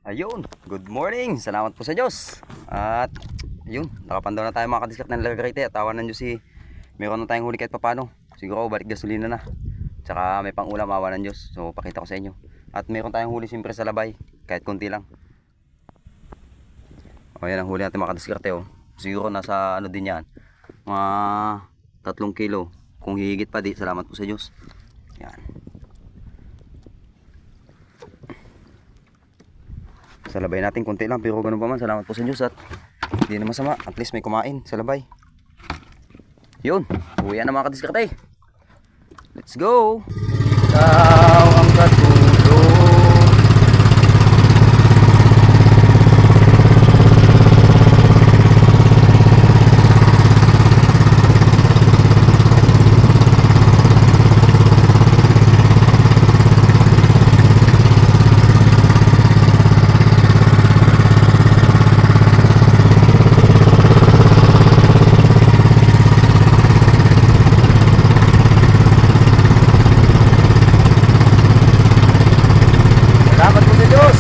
Ayun, good morning. Salamat po sa Diyos. At ayun, nakapandaw na tayo mga kadiskat ng Lagarite. At tawanan nyo si, meron na tayong huli kahit papano. Siguro balik gasolina na. Tsaka may pang ulam, awa ng Diyos. So pakita ko sa inyo. At meron tayong huli siyempre sa labay, kahit konti lang. O yan ang huli natin mga kadiskarte. Siguro nasa ano din yan, mga 3 kilo. Kung hihigit pa di, salamat po sa Diyos. Yan. Sa labay natin konti lang, pero ganun pa man, salamat po sa Diyos. At hindi na masama, at least may kumain sa labay. Yun, uwi na mga kadiskarte. Let's go. Ikaw ang katulong. Salamat po sa Diyos.